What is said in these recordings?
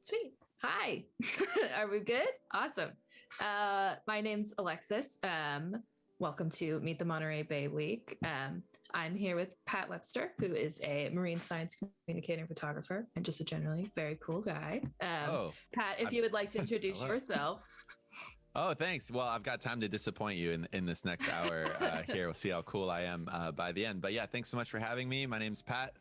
Sweet. Hi. Are we good? Awesome. My name's Alexis. Welcome to Meet the Monterey Bay Week. I'm here with Pat Webster, who is a marine science communicator and photographer, and just a generally very cool guy. Pat, if you would like to introduce yourself. Oh, thanks. Well, I've got time to disappoint you in this next hour here. We'll see how cool I am by the end. But yeah, thanks so much for having me. My name's Pat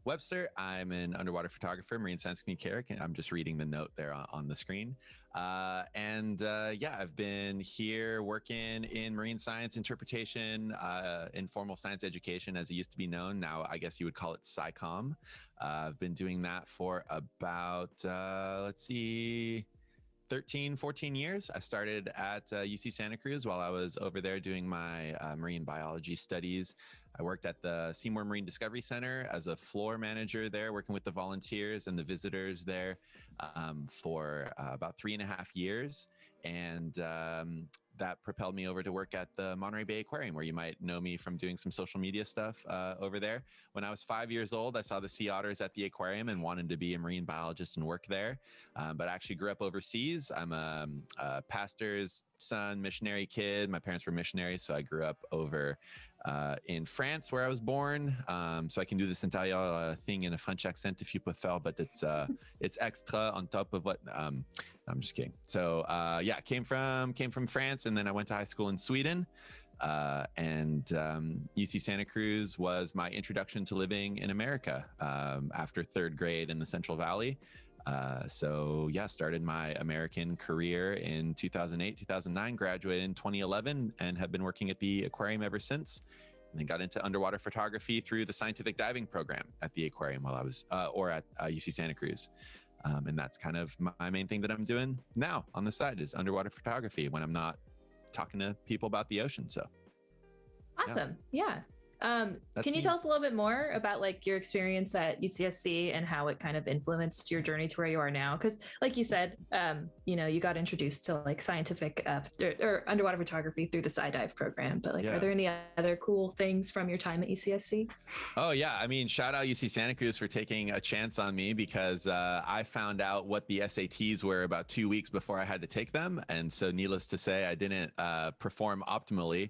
Webster. I'm an underwater photographer, marine science communicator. I'm just reading the note there on the screen. Yeah, I've been here working in marine science interpretation, informal science education, as it used to be known. Now, I guess you would call it SciComm. I've been doing that for about, 13, 14 years. I started at UC Santa Cruz while I was over there doing my marine biology studies. I worked at the Seymour Marine Discovery Center as a floor manager there, working with the volunteers and the visitors there for about 3.5 years. And that propelled me over to work at the Monterey Bay Aquarium, where you might know me from doing some social media stuff over there. When I was 5 years old, I saw the sea otters at the aquarium and wanted to be a marine biologist and work there. But I actually grew up overseas. I'm a pastor's son, missionary kid. My parents were missionaries, so I grew up over in France, where I was born. So I can do this entire thing in a French accent if you prefer, but it's extra on top of what. I'm just kidding. So yeah, came from France, and then I went to high school in Sweden. UC Santa Cruz was my introduction to living in America after third grade in the Central Valley. So yeah, started my American career in 2008, 2009, graduated in 2011, and have been working at the aquarium ever since. And then got into underwater photography through the scientific diving program at the aquarium while I was, or at UC Santa Cruz. And that's kind of my main thing that I'm doing now on the side is underwater photography when I'm not talking to people about the ocean. So awesome. Yeah. Can you tell us a little bit more about like your experience at UCSC and how it kind of influenced your journey to where you are now? Because like you said, you got introduced to like scientific or underwater photography through the SciDive program, but like, are there any other cool things from your time at UCSC? Oh yeah. I mean, shout out UC Santa Cruz for taking a chance on me because I found out what the SATs were about 2 weeks before I had to take them. And so needless to say, I didn't perform optimally.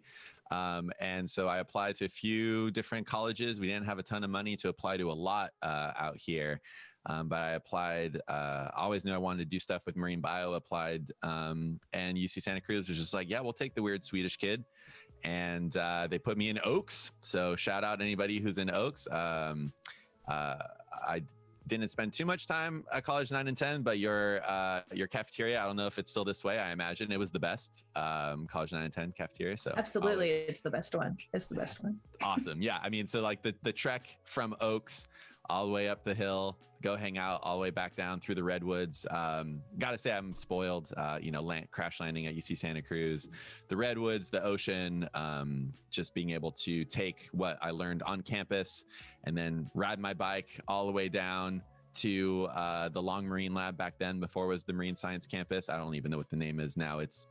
And so I applied to a few different colleges. We didn't have a ton of money to apply to a lot out here. But I applied, always knew I wanted to do stuff with marine bio, applied, and UC Santa Cruz was just like, yeah, we'll take the weird Swedish kid. And they put me in Oaks. So shout out anybody who's in Oaks. I didn't spend too much time at College 9 and 10, but your cafeteria, I don't know if it's still this way. I imagine it was the best College 9 and 10 cafeteria. So absolutely, it's the best one. It's the best one. Awesome. Yeah. I mean, so like the trek from Oaks all the way up the hill, go hang out all the way back down through the redwoods. Gotta say I'm spoiled, crash landing at UC Santa Cruz, the redwoods, the ocean, just being able to take what I learned on campus and then ride my bike all the way down to the Long Marine Lab back then before it was the Marine Science Campus. I don't even know what the name is now. It's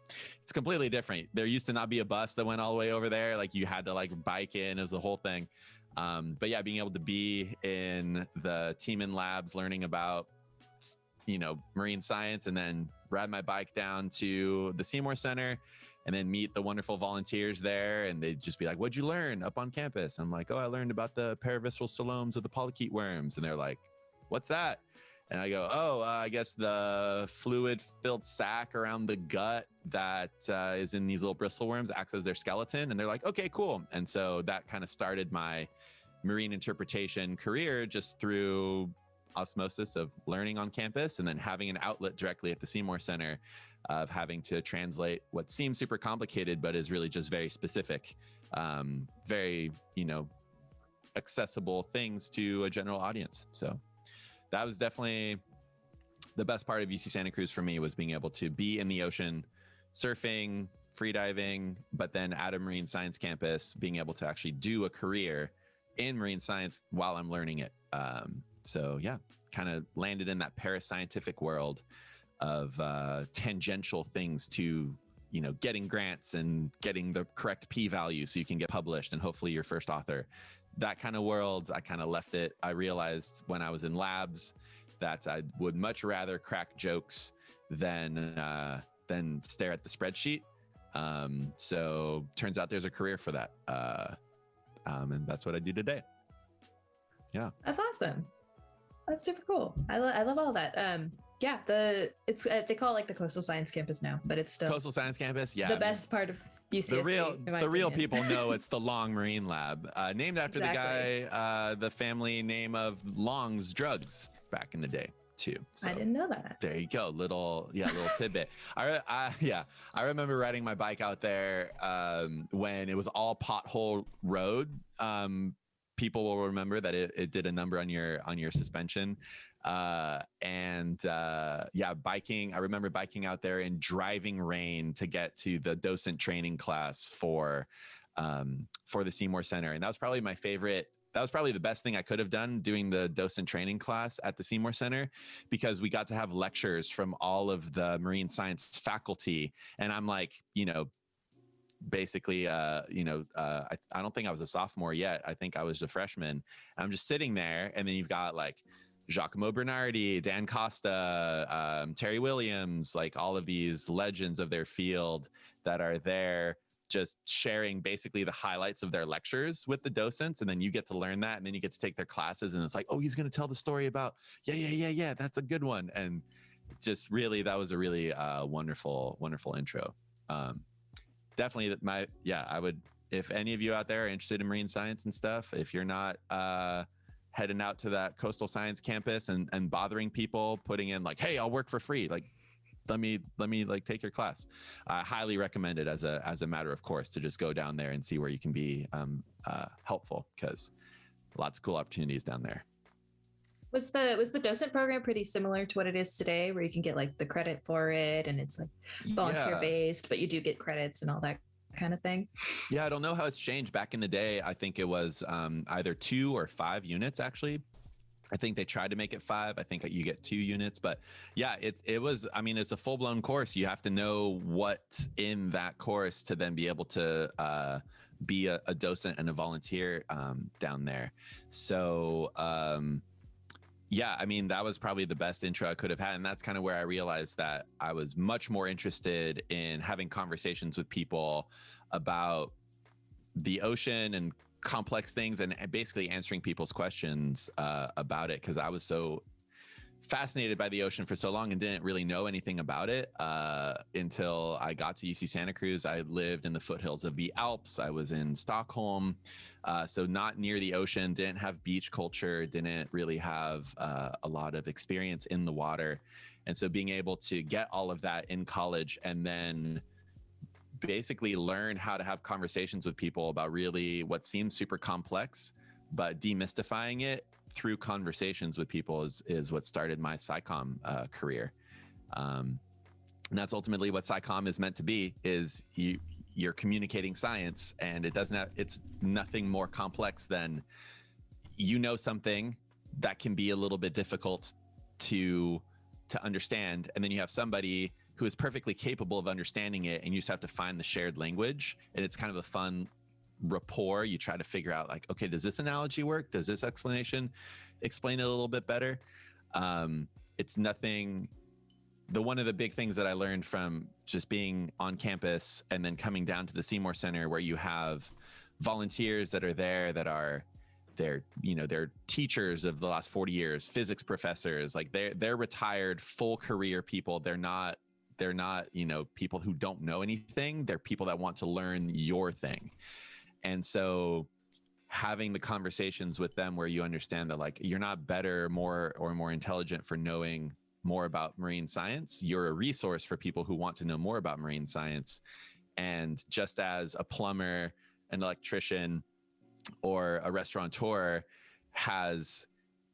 completely different. There used to not be a bus that went all the way over there. Like you had to like bike in as the whole thing. But yeah, being able to be in the team in labs, learning about, marine science, and then ride my bike down to the Seymour Center and then meet the wonderful volunteers there. And they'd just be like, what'd you learn up on campus? I'm like, oh, I learned about the paravisceral stolomes of the polychaete worms. And they're like, what's that? And I go, I guess the fluid-filled sac around the gut that is in these little bristle worms acts as their skeleton. And they're like, okay, cool. And so that kind of started my marine interpretation career just through osmosis of learning on campus and then having an outlet directly at the Seymour Center of having to translate what seems super complicated, but is really just very specific, very, accessible things to a general audience. So that was definitely the best part of UC Santa Cruz for me, was being able to be in the ocean, surfing, freediving, but then at a marine science campus, being able to actually do a career in marine science while I'm learning it. So yeah, kind of landed in that parascientific world of tangential things to, getting grants and getting the correct p-value so you can get published and hopefully your first author. That kind of world, I kind of left it. I realized when I was in labs that I would much rather crack jokes than stare at the spreadsheet. So turns out there's a career for that. And that's what I do today. Yeah. That's awesome. That's super cool. I love all that. Yeah, they call it like the Coastal Science Campus now, but it's still Coastal Science Campus. Yeah, the best part of UCSC. The real people know it's the Long Marine Lab, named after the guy, the family name of Long's Drugs back in the day too. So, I didn't know that. There you go, little tidbit. I remember riding my bike out there when it was all pothole road. People will remember that it did a number on your suspension. Biking. I remember biking out there in driving rain to get to the docent training class for the Seymour Center. And that was probably my favorite. That was probably the best thing I could have done, doing the docent training class at the Seymour Center, because we got to have lectures from all of the marine science faculty. And I'm like, basically, I don't think I was a sophomore yet. I think I was a freshman. I'm just sitting there, and then you've got like Giacomo Bernardi, Dan Costa, Terry Williams, like all of these legends of their field that are there just sharing basically the highlights of their lectures with the docents. And then you get to learn that, and then you get to take their classes, and it's like, oh, he's going to tell the story about, yeah, that's a good one. And just really, that was a really wonderful intro. Definitely I would, if any of you out there are interested in marine science and stuff, if you're not heading out to that Coastal Science Campus and bothering people, putting in like, hey, I'll work for free, like let me like take your class. I highly recommend it as a matter of course to just go down there and see where you can be helpful, because lots of cool opportunities down there. Was the docent program pretty similar to what it is today, where you can get like the credit for it and it's like volunteer based, but you do get credits and all that kind of thing? Yeah, I don't know how it's changed. Back in the day, I think it was either 2 or 5 units actually. I think they tried to make it 5. I think you get 2 units, but yeah, it was, I mean, it's a full blown course. You have to know what's in that course to then be able to be a docent and a volunteer down there. So, yeah, I mean, that was probably the best intro I could have had. And that's kind of where I realized that I was much more interested in having conversations with people about the ocean and complex things, and basically answering people's questions about it, because I was so fascinated by the ocean for so long and didn't really know anything about it until I got to UC Santa Cruz. I lived in the foothills of the Alps. I was in Stockholm, so not near the ocean, didn't have beach culture, didn't really have a lot of experience in the water. And so being able to get all of that in college and then basically learn how to have conversations with people about really what seems super complex, but demystifying it through conversations with people is what started my SciComm career. And that's ultimately what SciComm is meant to be, is you're communicating science, and it's nothing more complex than, something that can be a little bit difficult to understand. And then you have somebody who is perfectly capable of understanding it, and you just have to find the shared language. And it's kind of a fun rapport. You try to figure out like, okay, does this analogy work? Does this explanation explain it a little bit better? It's nothing. One of the big things that I learned from just being on campus and then coming down to the Seymour Center, where you have volunteers that are there that are, they're teachers of the last 40 years, physics professors, like they're retired full career people. They're not people who don't know anything. They're people that want to learn your thing. And so having the conversations with them where you understand that like, you're not better, more intelligent for knowing more about marine science. You're a resource for people who want to know more about marine science. And just as a plumber, an electrician, or a restaurateur has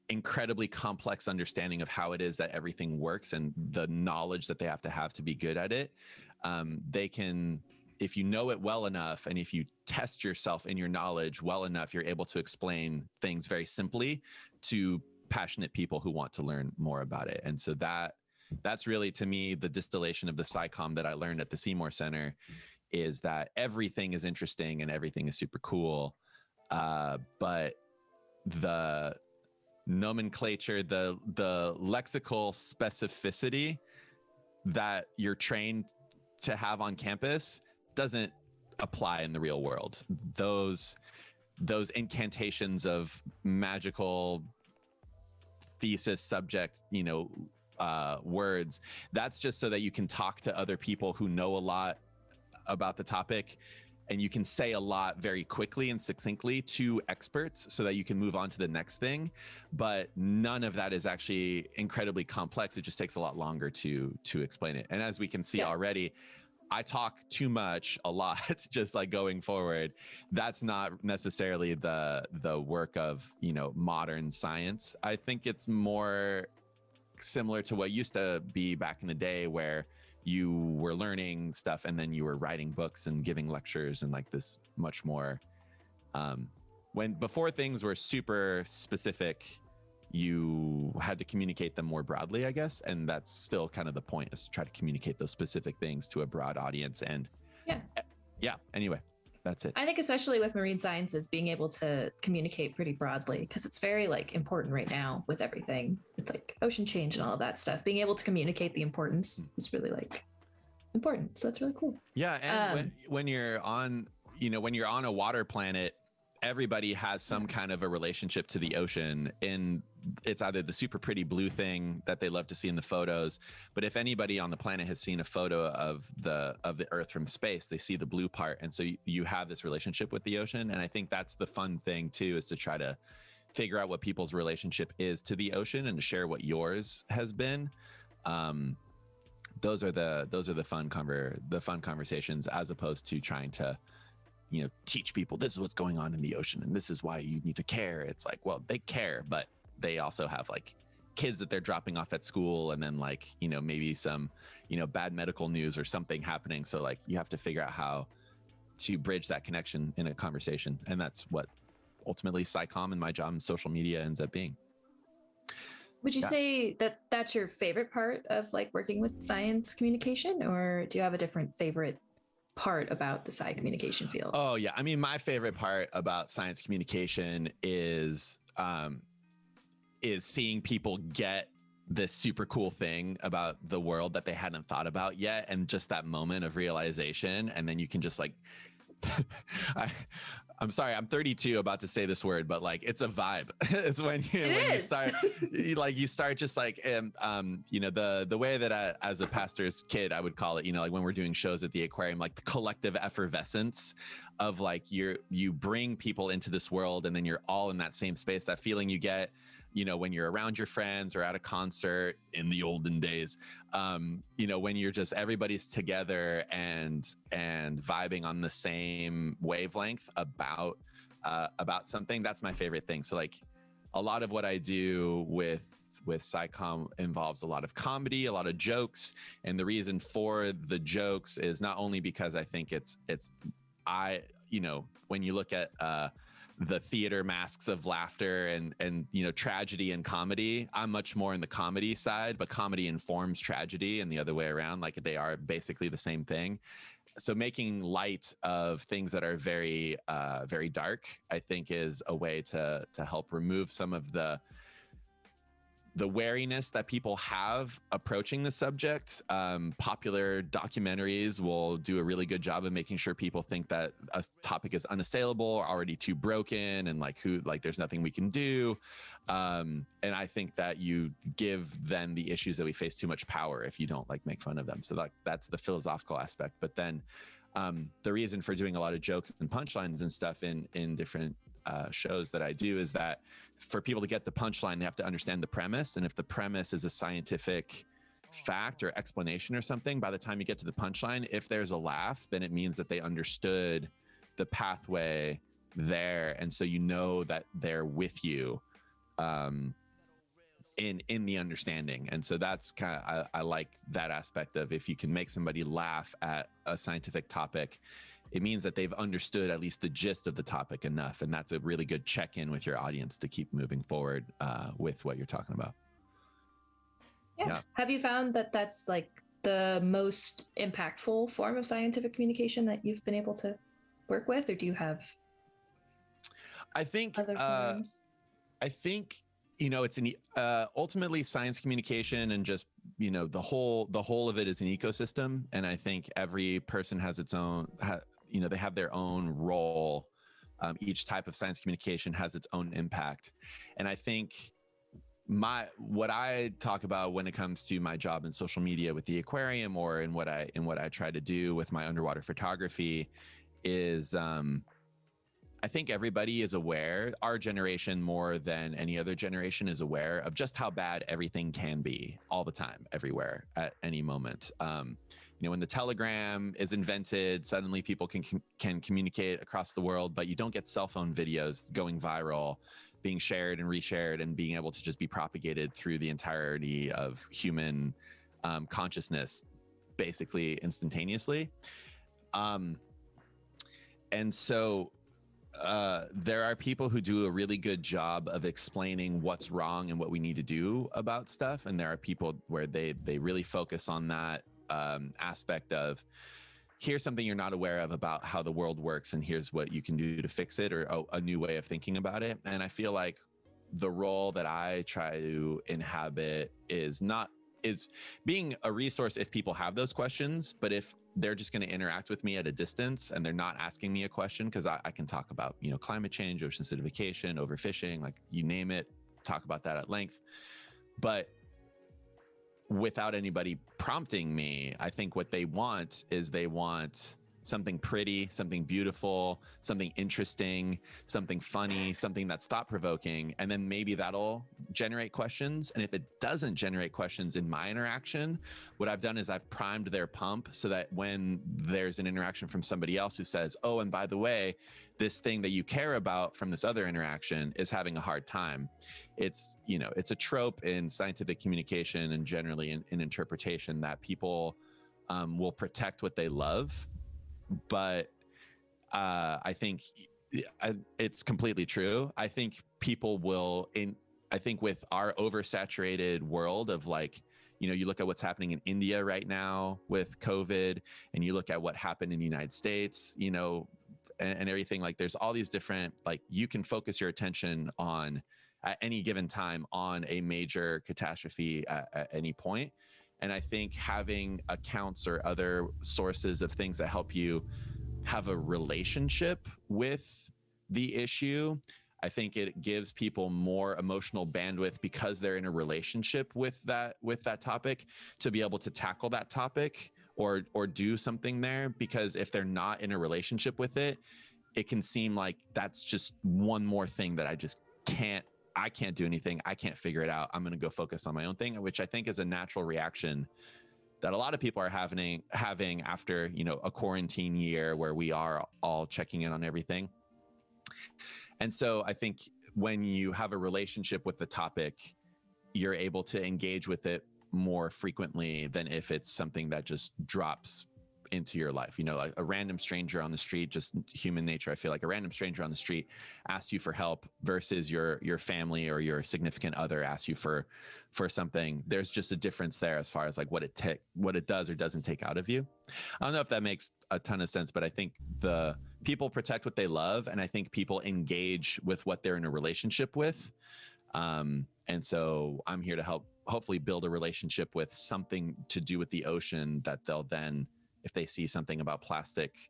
incredibly complex understanding of how it is that everything works and the knowledge that they have to be good at it, they can, if you know it well enough, and if you test yourself in your knowledge well enough, you're able to explain things very simply to passionate people who want to learn more about it. And so that's really, to me, the distillation of the SciComm that I learned at the Seymour Center, is that everything is interesting and everything is super cool, but nomenclature, the lexical specificity that you're trained to have on campus doesn't apply in the real world. Those incantations of magical thesis subject, words, that's just so that you can talk to other people who know a lot about the topic, and you can say a lot very quickly and succinctly to experts so that you can move on to the next thing. But none of that is actually incredibly complex. It just takes a lot longer to explain it. And as we can see already, I talk too much a lot, just like going forward. That's not necessarily the work of, modern science. I think it's more similar to what used to be back in the day, where you were learning stuff and then you were writing books and giving lectures and like this much more, when before things were super specific, you had to communicate them more broadly, I guess. And that's still kind of the point, is to try to communicate those specific things to a broad audience. And anyway, that's it. I think especially with marine sciences, being able to communicate pretty broadly, because it's very like important right now with everything, with like ocean change and all of that stuff. Being able to communicate the importance is really like important. So that's really cool. Yeah. And when you're on, when you're on a water planet, everybody has some kind of a relationship to the ocean, and it's either the super pretty blue thing that they love to see in the photos, but if anybody on the planet has seen a photo of the Earth from space, they see the blue part. And so you have this relationship with the ocean. And I think that's the fun thing too, is to try to figure out what people's relationship is to the ocean and to share what yours has been. Those are the fun conversations, as opposed to trying to teach people this is what's going on in the ocean and this is why you need to care. It's like, well, they care, but they also have like kids that they're dropping off at school, and then like, maybe some, bad medical news or something happening. So like, you have to figure out how to bridge that connection in a conversation. And that's what ultimately SciComm and my job in social media ends up being. Would you say that that's your favorite part of like working with science communication, or do you have a different favorite part about the sci communication field? Oh yeah. I mean, my favorite part about science communication is seeing people get this super cool thing about the world that they hadn't thought about yet. And just that moment of realization. And then you can just like, I'm sorry, I'm 32 about to say this word, but like, it's a vibe. It's when you start, you start just like, the way that as a pastor's kid, I would call it, like when we're doing shows at the aquarium, like the collective effervescence of like, you bring people into this world and then you're all in that same space, that feeling you get, when you're around your friends or at a concert in the olden days, when you're just, everybody's together and vibing on the same wavelength about something. That's my favorite thing. So like a lot of what I do with SciComm involves a lot of comedy, a lot of jokes. And the reason for the jokes is not only because I think when you look at, the theater masks of laughter and tragedy and comedy, I'm much more in the comedy side, but comedy informs tragedy and the other way around. Like they are basically the same thing. So making light of things that are very, very dark, I think is a way to help remove some of the wariness that people have approaching the subject. Popular documentaries will do a really good job of making sure people think that a topic is unassailable, already too broken, and there's nothing we can do. And I think that you give then the issues that we face too much power if you don't make fun of them. So that's the philosophical aspect. But then the reason for doing a lot of jokes and punchlines and stuff in different shows that I do is that for people to get the punchline, they have to understand the premise. And if the premise is a scientific fact or explanation or something, by the time you get to the punchline, if there's a laugh, then it means that they understood the pathway there. And so that they're with you in the understanding. And so that's kind of, I like that aspect of, if you can make somebody laugh at a scientific topic, it means that they've understood at least the gist of the topic enough. And that's a really good check-in with your audience to keep moving forward with what you're talking about. Yeah. Have you found that that's like the most impactful form of scientific communication that you've been able to work with, or do you have other forms? I think It's ultimately science communication, and just, the whole of it is an ecosystem. And I think every person has its own, they have their own role. Each type of science communication has its own impact. And I think what I talk about when it comes to my job in social media with the aquarium, or in what I try to do with my underwater photography, is I think everybody is aware, our generation more than any other generation is aware of just how bad everything can be all the time, everywhere, at any moment. When the telegram is invented, suddenly people can communicate across the world, but you don't get cell phone videos going viral, being shared and reshared, and being able to just be propagated through the entirety of human consciousness, basically instantaneously. And so there are people who do a really good job of explaining what's wrong and what we need to do about stuff. And there are people where they really focus on that aspect of, here's something you're not aware of about how the world works, and here's what you can do to fix it, or a new way of thinking about it. And I feel like the role that I try to inhabit is being a resource if people have those questions, but if they're just going to interact with me at a distance and they're not asking me a question, because I can talk about, climate change, ocean acidification, overfishing, like you name it, talk about that at length. But without anybody prompting me, I think what they want is something pretty, something beautiful, something interesting, something funny, something that's thought-provoking, and then maybe that'll generate questions. And if it doesn't generate questions in my interaction, what I've done is I've primed their pump so that when there's an interaction from somebody else who says, oh, and by the way, this thing that you care about from this other interaction is having a hard time. It's a trope in scientific communication and generally in interpretation that people will protect what they love. But I think it's completely true. I think people will, I think with our oversaturated world of you look at what's happening in India right now with COVID, and you look at what happened in the United States, and everything, like there's all these different, you can focus your attention on at any given time on a major catastrophe at any point. And I think having accounts or other sources of things that help you have a relationship with the issue, I think it gives people more emotional bandwidth because they're in a relationship with that topic, to be able to tackle that topic or do something there. Because if they're not in a relationship with it, it can seem like that's just one more thing that I can't do anything. I can't figure it out. I'm going to go focus on my own thing, which I think is a natural reaction that a lot of people are having after, a quarantine year where we are all checking in on everything. And so I think when you have a relationship with the topic, you're able to engage with it more frequently than if it's something that just drops into your life. Like a random stranger on the street, just human nature. I feel like a random stranger on the street asks you for help versus your family or your significant other asks you for something. There's just a difference there as far as what it does or doesn't take out of you. I don't know if that makes a ton of sense, but I think the people protect what they love, and I think people engage with what they're in a relationship with. And so I'm here to help hopefully build a relationship with something to do with the ocean that they'll then, if they see something about plastic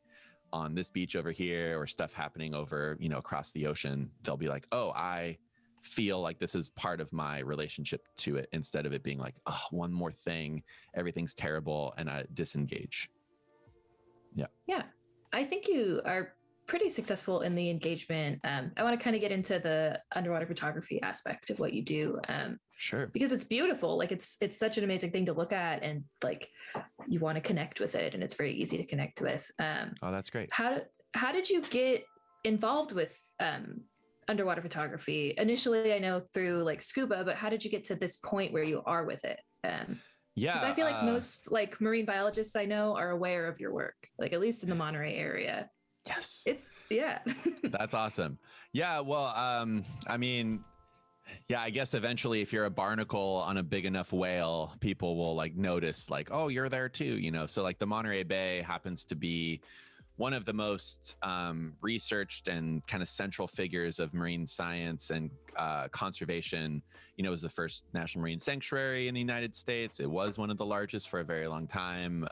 on this beach over here or stuff happening over, across the ocean, they'll be like, oh, I feel like this is part of my relationship to it, instead of it being like, oh, one more thing, everything's terrible, and I disengage. Yeah. Yeah. I think you are pretty successful in the engagement. I want to kind of get into the underwater photography aspect of what you do. Sure. Because it's beautiful. It's such an amazing thing to look at, and you want to connect with it, and it's very easy to connect with. Oh, that's great. How did you get involved with underwater photography? Initially, I know through scuba, but how did you get to this point where you are with it? Yeah, because I feel like most marine biologists I know are aware of your work, at least in the Monterey area. Yes. Yeah. That's awesome. Yeah. Well, I mean, yeah, I guess eventually if you're a barnacle on a big enough whale, people will notice oh, you're there too, So the Monterey Bay happens to be one of the most researched and kind of central figures of marine science and conservation. You know, it was the first national marine sanctuary in the United States. It was one of the largest for a very long time.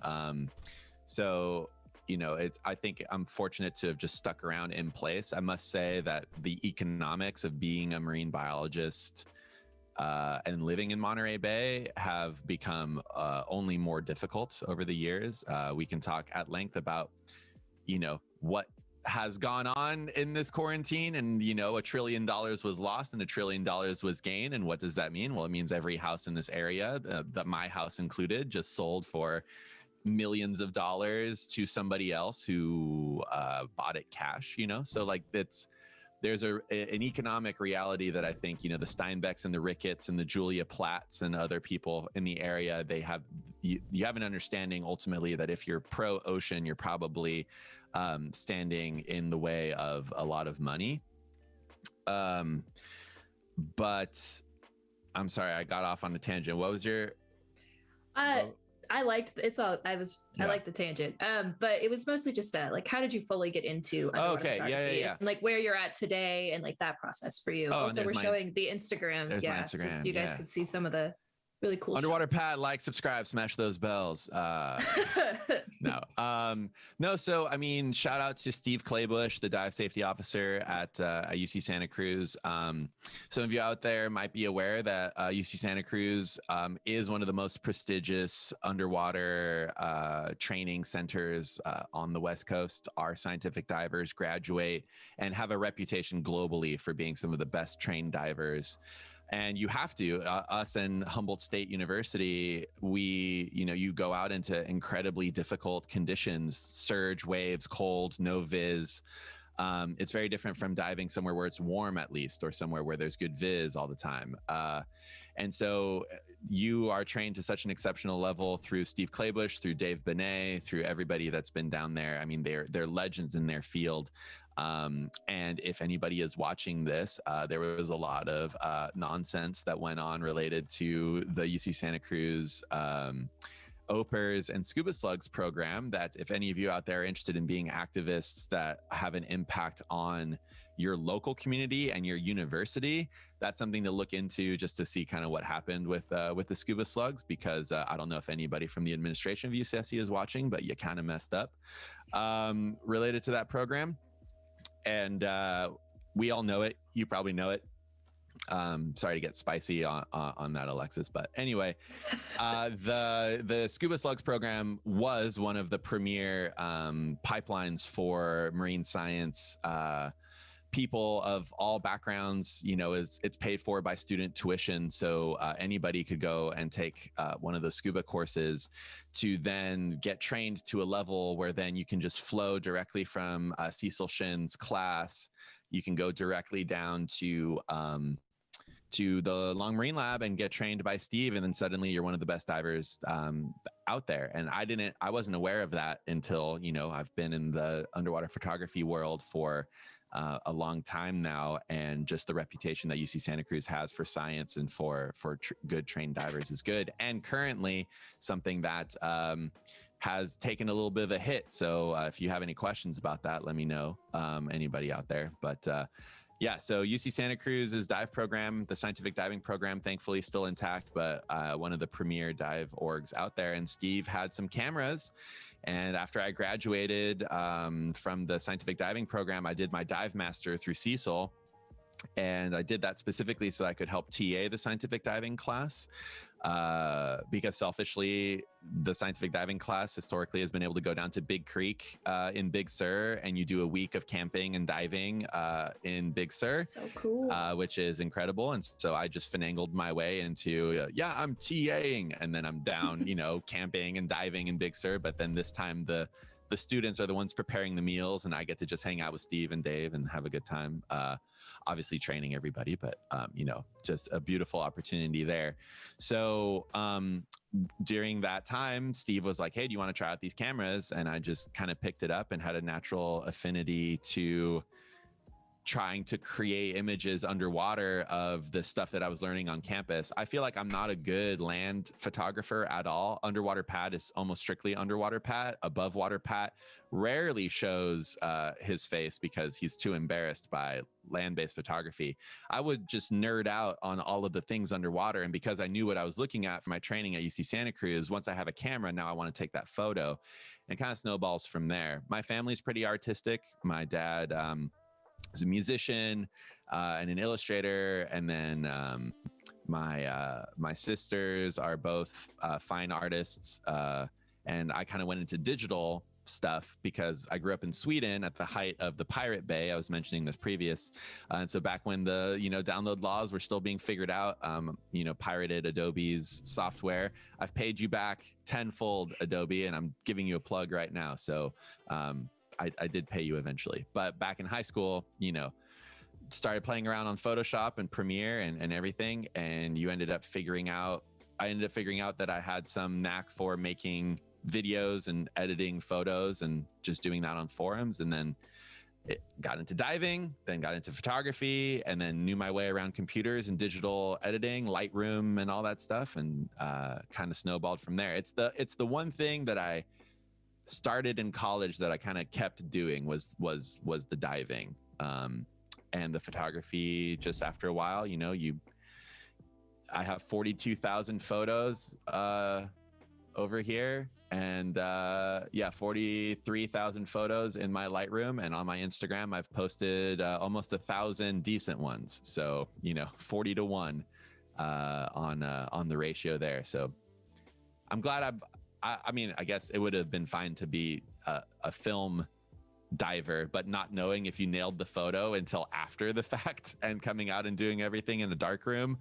So, you know, I think I'm fortunate to have just stuck around in place. I must say that the economics of being a marine biologist and living in Monterey Bay have become only more difficult over the years. We can talk at length about, you know, what has gone on in this quarantine, and, you know, $1 trillion was lost and $1 trillion was gained. And what does that mean? Well, it means every house in this area, that my house included, just sold for millions of dollars to somebody else who bought it cash, you know? So like there's an economic reality that I think, you know, the Steinbecks and the Ricketts and the Julia Platts and other people in the area, you have an understanding ultimately that if you're pro ocean, you're probably standing in the way of a lot of money. But I'm sorry, I got off on a tangent. What was your... I liked I liked the tangent. But it was mostly just like, how did you fully get into underwater photography? Yeah. And like where you're at today and like that process for you. Also, we're showing the Instagram. There's my Instagram. Just so you guys could see some of the really cool underwater pad. Like, subscribe, smash those bells. No. So I mean, shout out to Steve Claybush, the dive safety officer at UC Santa Cruz. Some of you out there might be aware that UC Santa Cruz is one of the most prestigious underwater training centers on the West Coast. Our scientific divers graduate and have a reputation globally for being some of the best trained divers. And you have to, us and Humboldt State University, you go out into incredibly difficult conditions, surge, waves, cold, no viz. It's very different from diving somewhere where it's warm, at least, or somewhere where there's good viz all the time. And so you are trained to such an exceptional level through Steve Claybush, through Dave Benet, through everybody that's been down there. I mean, they're legends in their field. And if anybody is watching this, there was a lot of nonsense that went on related to the UC Santa Cruz OPERS and Scuba Slugs program, that if any of you out there are interested in being activists that have an impact on your local community and your university, that's something to look into, just to see kind of what happened with the Scuba Slugs, because I don't know if anybody from the administration of UCSC is watching, but you kind of messed up related to that program. And we all know it. You probably know it. Sorry to get spicy on that, Alexis, but anyway, the Scuba Slugs program was one of the premier pipelines for marine science people of all backgrounds. You know, it's paid for by student tuition, so anybody could go and take one of the scuba courses to then get trained to a level where then you can just flow directly from Cecil Shin's class. You can go directly down to the Long Marine Lab and get trained by Steve, and then suddenly you're one of the best divers out there. And I wasn't aware of that until, you know, I've been in the underwater photography world for a long time now, and just the reputation that UC Santa Cruz has for science and for good trained divers is good, and currently something that has taken a little bit of a hit. So if you have any questions about that, let me know, anybody out there. But yeah, so UC Santa Cruz's dive program, the scientific diving program, thankfully still intact, but one of the premier dive orgs out there. And Steve had some cameras. And after I graduated from the scientific diving program, I did my dive master through Cecil. And I did that specifically so I could help TA the scientific diving class. Because selfishly, the scientific diving class historically has been able to go down to Big Creek in Big Sur, and you do a week of camping and diving in Big Sur. So cool. Which is incredible. And so I just finagled my way into, I'm TAing, and then I'm down, camping and diving in Big Sur. But then this time the students are the ones preparing the meals, and I get to just hang out with Steve and Dave and have a good time. Obviously training everybody, but just a beautiful opportunity there. So during that time, Steve was like, hey, do you want to try out these cameras? And I just kind of picked it up and had a natural affinity to trying to create images underwater of the stuff that I was learning on campus. I feel like I'm not a good land photographer at all. Underwater Pat is almost strictly underwater Pat. Above water Pat rarely shows his face because he's too embarrassed by land-based photography. I would just nerd out on all of the things underwater. And because I knew what I was looking at for my training at UC Santa Cruz, once I have a camera, now I want to take that photo, and kind of snowballs from there. My family's pretty artistic. My dad, is a musician and an illustrator, and then my sisters are both fine artists, and I kind of went into digital stuff because I grew up in Sweden at the height of the Pirate Bay. I was mentioning this previous, and so back when the download laws were still being figured out, pirated Adobe's software. I've paid you back tenfold, Adobe, and I'm giving you a plug right now. So I did pay you eventually, but back in high school, started playing around on Photoshop and Premiere and everything. And I ended up figuring out that I had some knack for making videos and editing photos and just doing that on forums. And then it got into diving, then got into photography, and then knew my way around computers and digital editing, Lightroom and all that stuff. And kind of snowballed from there. It's the one thing that I started in college that I kind of kept doing was the diving, and the photography. Just after a while, I have 42,000 photos over here, and 43,000 photos in my Lightroom, and on my Instagram I've posted almost 1,000 decent ones. So 40 to 1 on the ratio there. So I'm glad I mean, I guess it would have been fine to be a film diver, but not knowing if you nailed the photo until after the fact and coming out and doing everything in a dark room.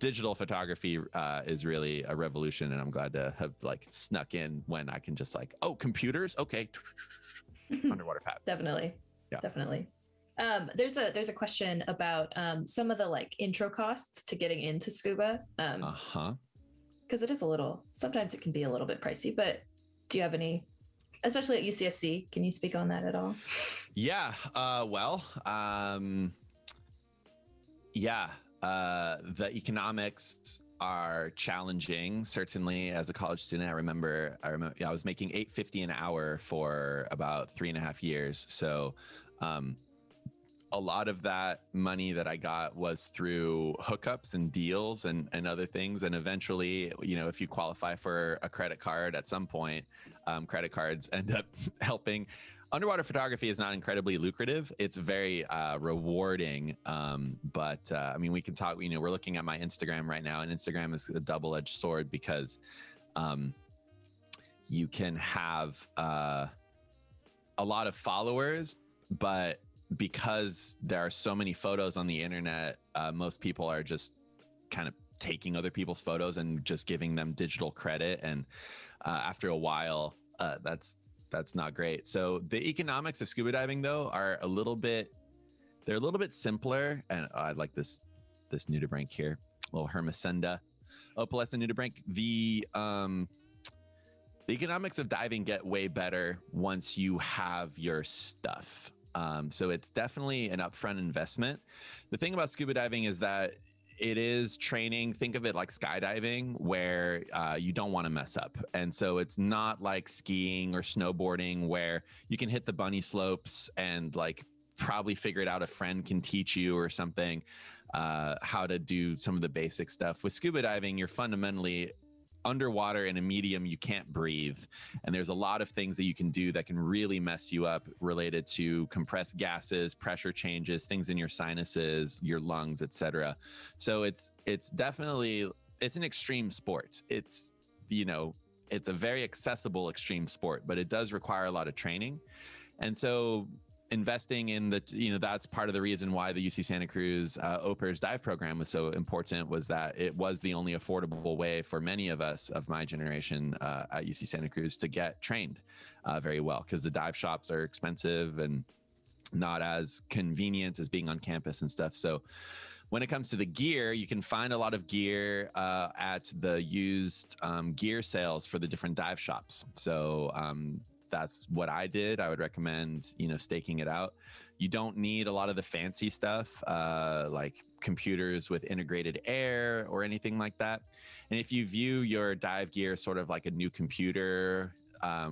Digital photography is really a revolution, and I'm glad to have snuck in when I can just computers, okay, underwater Pat. Definitely. There's a question about some of the intro costs to getting into scuba. Because it is sometimes it can be a little bit pricey, but do you have any, especially at UCSC, can you speak on that at all? Yeah, the economics are challenging. Certainly as a college student, I remember I was making $8.50 an hour for about 3.5 years. So, a lot of that money that I got was through hookups and deals and other things. And eventually, if you qualify for a credit card at some point, credit cards end up helping. Underwater photography is not incredibly lucrative. It's very rewarding. But I mean, we can talk, we're looking at my Instagram right now, and Instagram is a double-edged sword because you can have a lot of followers, but because there are so many photos on the internet, most people are just kind of taking other people's photos and just giving them digital credit. And after a while, that's not great. So the economics of scuba diving, though, are a little bit simpler. And I like this nudibranch here, little Hermesenda opalescent nudibranch. The economics of diving get way better once you have your stuff. So it's definitely an upfront investment. The thing about scuba diving is that it is training. Think of it like skydiving, where you don't want to mess up. And so it's not like skiing or snowboarding where you can hit the bunny slopes and probably figure it out. A friend can teach you or something, how to do some of the basic stuff. With scuba diving, you're fundamentally underwater in a medium you can't breathe, and there's a lot of things that you can do that can really mess you up related to compressed gases, pressure changes, things in your sinuses, your lungs, etc. So it's definitely an extreme sport. It's a very accessible extreme sport, but it does require a lot of training. And so investing in that's part of the reason why the UC Santa Cruz OPERS dive program was so important, was that it was the only affordable way for many of us of my generation at UC Santa Cruz to get trained very well, because the dive shops are expensive and not as convenient as being on campus and stuff. So when it comes to the gear, you can find a lot of gear at the used gear sales for the different dive shops. So that's what I did. I would recommend, staking it out. You don't need a lot of the fancy stuff, like computers with integrated air or anything like that. And if you view your dive gear sort of like a new computer,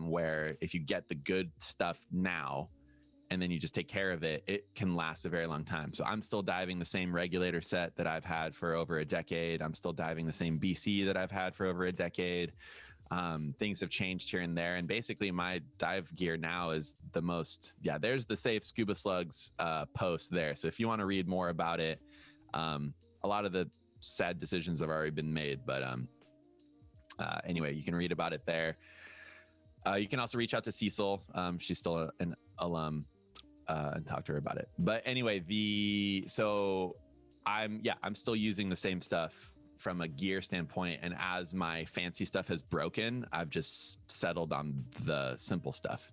where if you get the good stuff now and then you just take care of it, it can last a very long time. So I'm still diving the same regulator set that I've had for over a decade. I'm still diving the same BC that I've had for over a decade. Things have changed here and there, and basically my dive gear now is the most, there's the Safe Scuba Slugs post there. So if you want to read more about it, a lot of the sad decisions have already been made, but anyway, you can read about it there. You can also reach out to Cecil. She's still an alum, and talk to her about it. But anyway, I'm still using the same stuff from a gear standpoint, and as my fancy stuff has broken, I've just settled on the simple stuff.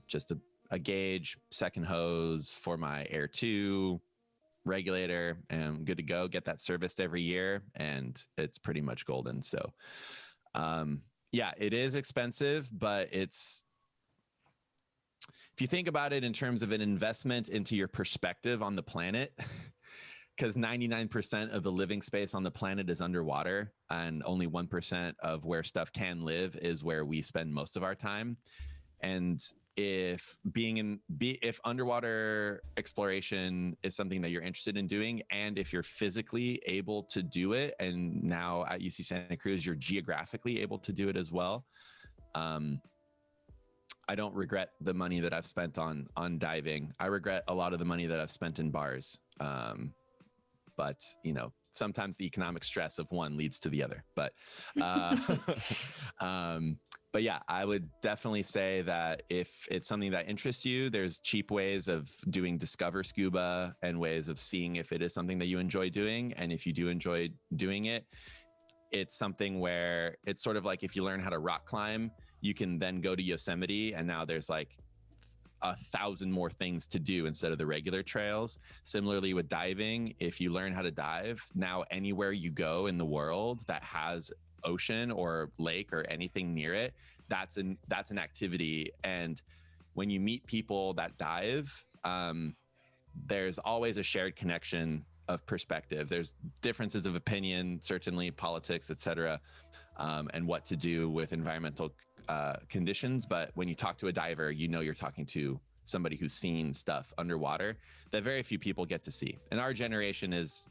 Just a gauge, second hose for my Air 2 regulator, and I'm good to go. Get that serviced every year, and it's pretty much golden. So it is expensive, but if you think about it in terms of an investment into your perspective on the planet, because 99% of the living space on the planet is underwater, and only 1% of where stuff can live is where we spend most of our time. And if underwater exploration is something that you're interested in doing, and if you're physically able to do it, and now at UC Santa Cruz, you're geographically able to do it as well, I don't regret the money that I've spent on diving. I regret a lot of the money that I've spent in bars. But sometimes the economic stress of one leads to the other. But yeah, I would definitely say that if it's something that interests you, there's cheap ways of doing Discover Scuba and ways of seeing if it is something that you enjoy doing. And if you do enjoy doing it, it's something where it's sort of like if you learn how to rock climb, you can then go to Yosemite, and now there's like 1,000 more things to do instead of the regular trails. Similarly with diving, if you learn how to dive, now anywhere you go in the world that has ocean or lake or anything near it, that's an activity. And when you meet people that dive, there's always a shared connection of perspective. There's differences of opinion, certainly politics, etc., and what to do with environmental conditions. But when you talk to a diver, you're talking to somebody who's seen stuff underwater that very few people get to see. And our generation is,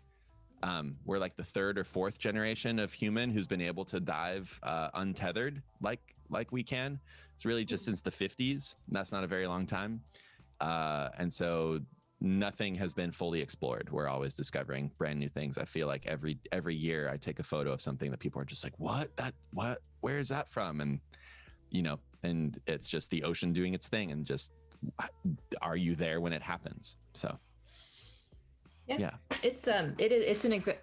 we're like the third or fourth generation of human who's been able to dive untethered like we can. It's really just since the 50s. That's not a very long time. And so nothing has been fully explored. We're always discovering brand new things. I feel like every year I take a photo of something that people are just like, what, where is that from? And and it's just the ocean doing its thing, and just, are you there when it happens? So yeah.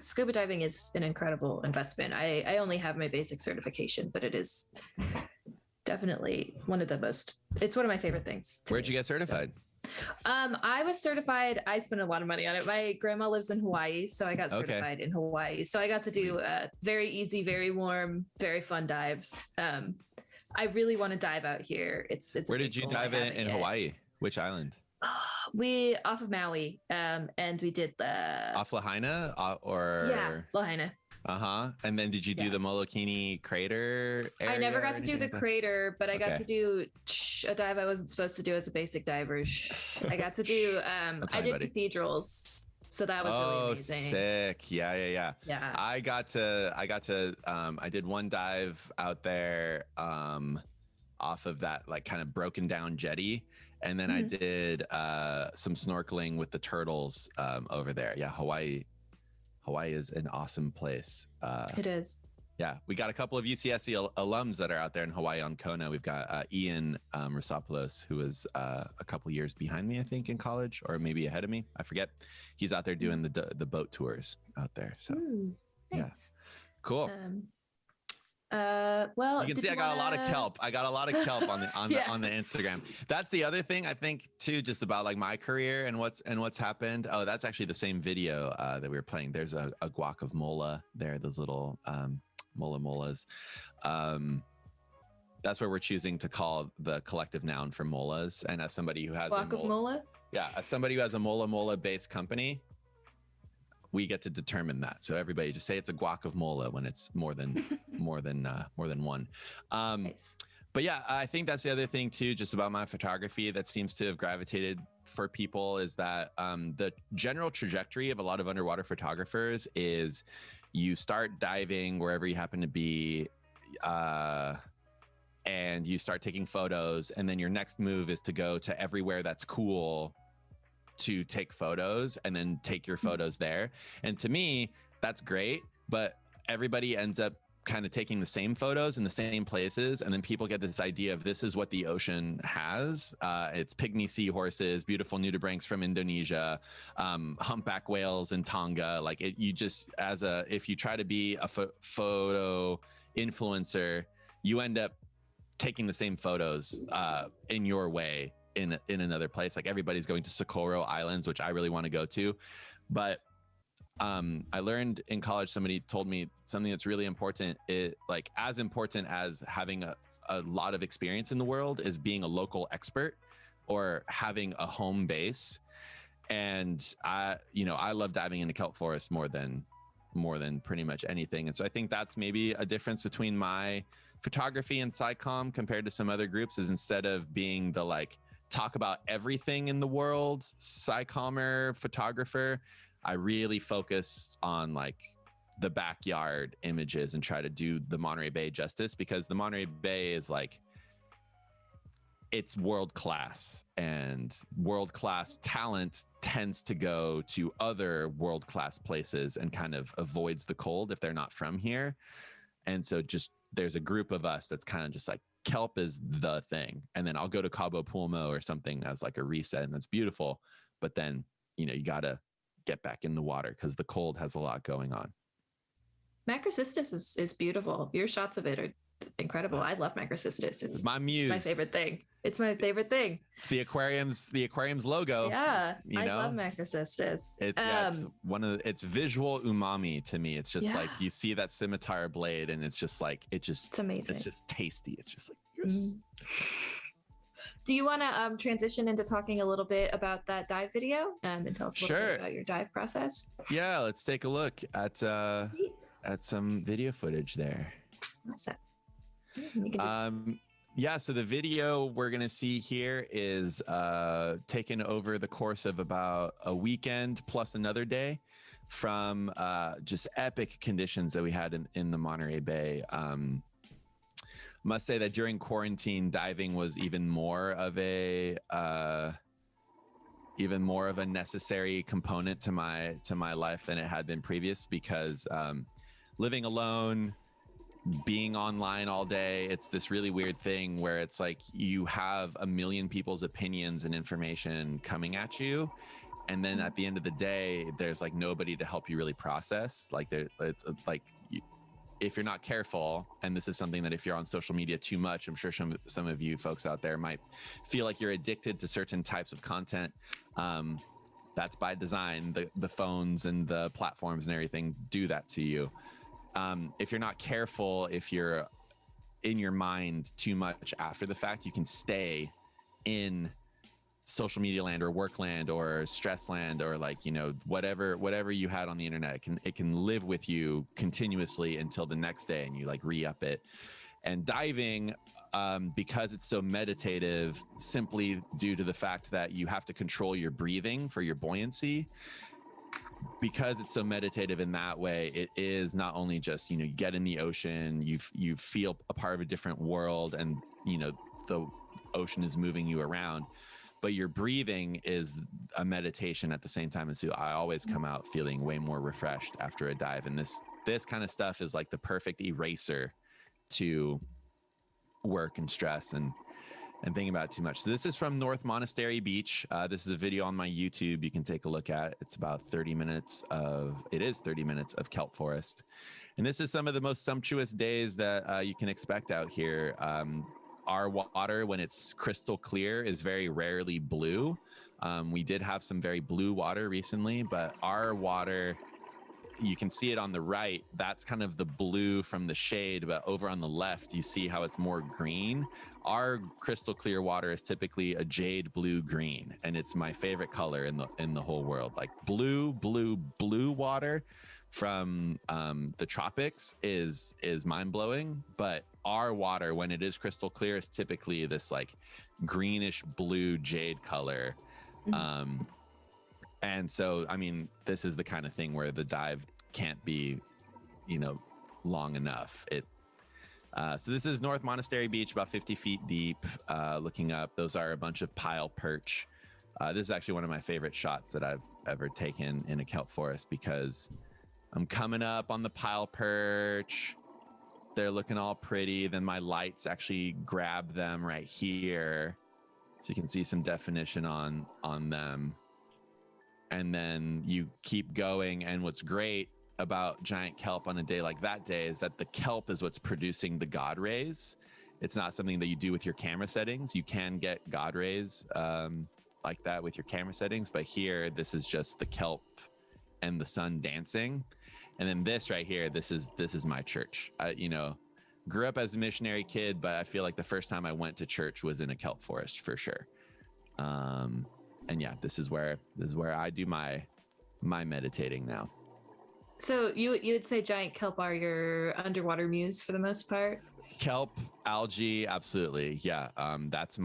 Scuba diving is an incredible investment. I only have my basic certification, but it is definitely it's one of my favorite things. Where'd you get certified? So, I was certified. I spent a lot of money on it. My grandma lives in Hawaii, so I got certified in Hawaii. So I got to do very easy, very warm, very fun dives. I really want to dive out here. It's where did you dive in Hawaii? Which island? We off of Maui, and we did the off Lahaina Lahaina. And then did you do the Molokini crater area? I never got to do the crater, but I got to do a dive I wasn't supposed to do as a basic diver. I got to do I did cathedrals. So that was really amazing. Sick. Yeah. I did one dive out there off of that like kind of broken down jetty. And then I did some snorkeling with the turtles over there. Yeah, Hawaii is an awesome place. It is. Yeah, we got a couple of UCSC alums that are out there in Hawaii on Kona. We've got Ian Rosopoulos, who was a couple years behind me, I think, in college, or maybe ahead of me. I forget. He's out there doing the boat tours out there. So, nice. Cool. Well, you can see I got a lot of kelp. I got a lot of kelp on the Instagram. That's the other thing I think too, just about like my career and what's happened. Oh, that's actually the same video that we were playing. There's a guac of mola there. Those little molas. That's where we're choosing to call the collective noun for molas. And as somebody who has guac of mola. Yeah, as somebody who has a Mola Mola based company, we get to determine that. So everybody just say it's a guacamole when it's more than one. Nice. But yeah, I think that's the other thing too, just about my photography that seems to have gravitated for people is that the general trajectory of a lot of underwater photographers is you start diving wherever you happen to be, and you start taking photos, and then your next move is to go to everywhere that's cool to take photos and then take your photos there. And to me, that's great, but everybody ends up kind of taking the same photos in the same places, and then people get this idea of this is what the ocean has. It's pygmy seahorses, beautiful nudibranchs from Indonesia, humpback whales in Tonga. Like you just, if you try to be a photo influencer, you end up taking the same photos in your way in another place. Like everybody's going to Socorro Islands, which I really want to go to, but I learned in college, somebody told me something that's really important. Like as important as having a lot of experience in the world is being a local expert or having a home base. And I love diving into kelp forest more than pretty much anything. And so I think that's maybe a difference between my photography and SciComm compared to some other groups, is instead of being the like talk about everything in the world SciCommer photographer, I really focus on like the backyard images and try to do the Monterey Bay justice, because the Monterey Bay is like, it's world class, and world class talent tends to go to other world class places and kind of avoids the cold if they're not from here. And so just there's a group of us that's kind of just like, kelp is the thing. And then I'll go to Cabo Pulmo or something as like a reset, and that's beautiful. But then, you got to get back in the water because the cold has a lot going on. Macrocystis is beautiful. Your shots of it are incredible. I love Macrocystis. It's my muse. It's my favorite thing. It's my favorite thing. It's the aquarium's logo. Yeah, I love Macrocystis. It's one of it's visual umami to me. It's just like you see that scimitar blade, and it's just like it's amazing. It's just tasty. It's just like yes. Do you want to transition into talking a little bit about that dive video and tell us a little bit about your dive process? Yeah, let's take a look at some video footage there. Awesome. You can just... so the video we're going to see here is taken over the course of about a weekend plus another day from just epic conditions that we had in the Monterey Bay. Must say that during quarantine, diving was even more of a necessary component to my life than it had been previous, because living alone, being online all day, it's this really weird thing where it's like you have a million people's opinions and information coming at you, and then at the end of the day, there's like nobody to help you really process. Like it's like if you're not careful, and this is something that if you're on social media too much, I'm sure some of you folks out there might feel like you're addicted to certain types of content. That's by design. The phones and the platforms and everything do that to you. If you're not careful, if you're in your mind too much after the fact, you can stay in social media land or work land or stress land, or like, whatever you had on the internet, it can live with you continuously until the next day, and you like re-up it. And diving, because it's so meditative, simply due to the fact that you have to control your breathing for your buoyancy, because it's so meditative in that way, it is not only just, you get in the ocean, you feel a part of a different world, and, the ocean is moving you around, but your breathing is a meditation at the same time. And so I always come out feeling way more refreshed after a dive. And this kind of stuff is like the perfect eraser to work and stress and thinking about it too much. So this is from North Monastery Beach. This is a video on my YouTube you can take a look at. It's about 30 minutes of kelp forest. And this is some of the most sumptuous days that you can expect out here. Our water, when it's crystal clear, is very rarely blue. We did have some very blue water recently, but our water you can see it on the right. That's kind of the blue from the shade, but over on the left, you see how it's more green. Our crystal clear water is typically a jade blue green, and it's my favorite color in the whole world. Like blue water from the tropics is mind blowing, but our water, when it is crystal clear, is typically this like greenish blue jade color. And so, I mean, this is the kind of thing where the dive can't be, long enough. So this is North Monastery Beach, about 50 feet deep. Looking up, those are a bunch of pile perch. This is actually one of my favorite shots that I've ever taken in a kelp forest, because I'm coming up on the pile perch. They're looking all pretty. Then my lights actually grab them right here, so you can see some definition on them. And then you keep going. And what's great about giant kelp on a day like that day is that the kelp is what's producing the God rays. It's not something that you do with your camera settings. You can get God rays like that with your camera settings, but here, this is just the kelp and the sun dancing. And then this right here, this is my church. Grew up as a missionary kid, but I feel like the first time I went to church was in a kelp forest for sure. And yeah, this is where I do my meditating now. So you would say giant kelp are your underwater muse for the most part? Kelp, algae, absolutely. Yeah. That's